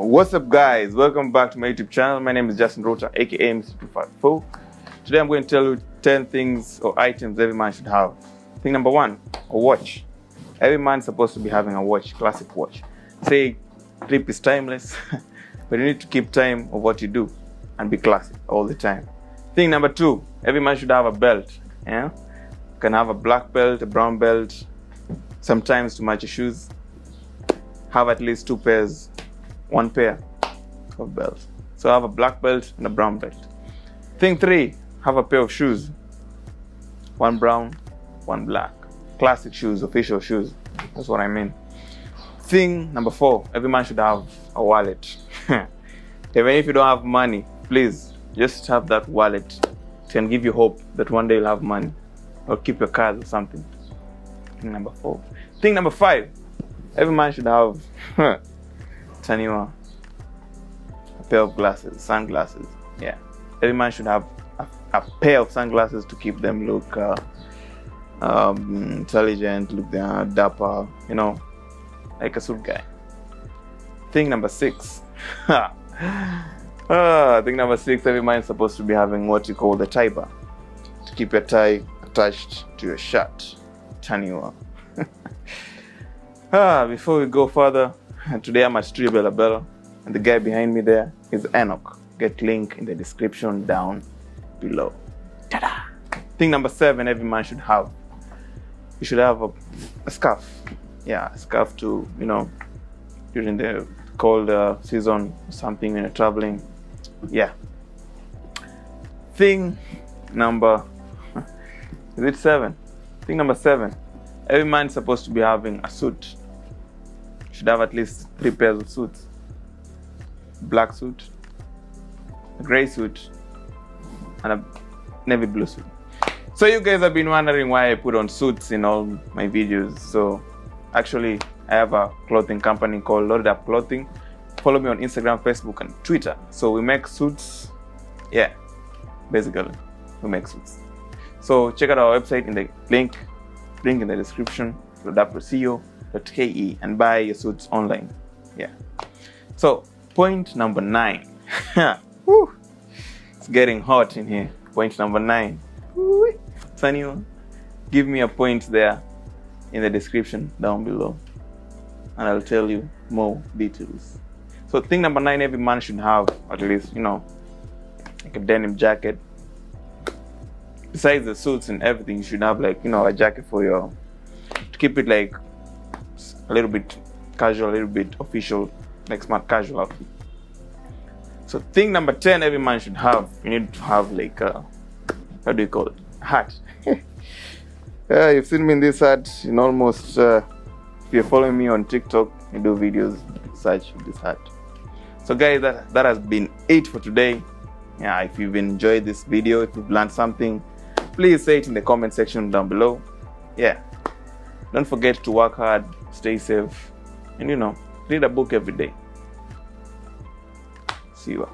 What's up, guys? Welcome back to my YouTube channel. My name is Justin Rota, aka Mr. 254. Today I'm going to tell you 10 things or items every man should have. Thing number 1, a watch. Every man's supposed to be having a watch, classic watch. Say trip is timeless, but you need to keep time of what you do and be classic all the time. Thing number 2, every man should have a belt. Yeah? You can have a black belt, a brown belt, sometimes to match your shoes. Have at least 2 pairs, 1 pair of belts. So have a black belt and a brown belt. Thing 3, have a pair of shoes. 1 brown, 1 black. Classic shoes, official shoes. That's what I mean. Thing number 4, every man should have a wallet. Even if you don't have money, please just have that wallet. It can give you hope that one day you'll have money, or keep your cards or something. Thing number 4. Thing number 5, every man should have a pair of glasses, sunglasses. Yeah, every man should have a pair of sunglasses to keep them look intelligent, look dapper, you know, like a suit guy. Thing number 6. Thing number 6, every man is supposed to be having what you call the tie bar, to keep your tie attached to your shirt. Before we go further, today I'm at Studio Bella Bella, and the guy behind me there is Enoch. Get link in the description down below. Ta-da! Thing number 7, every man should have. You should have a scarf. Yeah, a scarf to, you know, during the cold season, something when you're traveling. Yeah. Thing number, is it 7? Thing number 7, every man is supposed to be having a suit. You should have at least 3 pairs of suits. Black suit, a gray suit, and a navy blue suit. So you guys have been wondering why I put on suits in all my videos. So actually I have a clothing company called Loaded Up Clothing. Follow me on Instagram, Facebook, and Twitter. So we make suits. Yeah, basically we make suits. So check out our website in the link in the description, loadup.co.ke, and buy your suits online. Yeah. So point number 9. Woo. It's getting hot in here. Point number 9. Woo. Sanyo, give me a point there in the description down below, and I'll tell you more details. So thing number 9, every man should have at least, you know, like a denim jacket. Besides the suits and everything, you should have, like, you know, a jacket for your, to keep it like a little bit casual, a little bit official, like smart casual outfit. So thing number 10, every man should have, you need to have like a, what do you call it, hat. Yeah, you've seen me in this hat in almost, if you're following me on TikTok, I do videos such with this hat. So guys, that has been it for today. Yeah, if you've enjoyed this video, if you've learned something, please say it in the comment section down below. Yeah, don't forget to work hard, stay safe, and, you know, read a book every day. See you.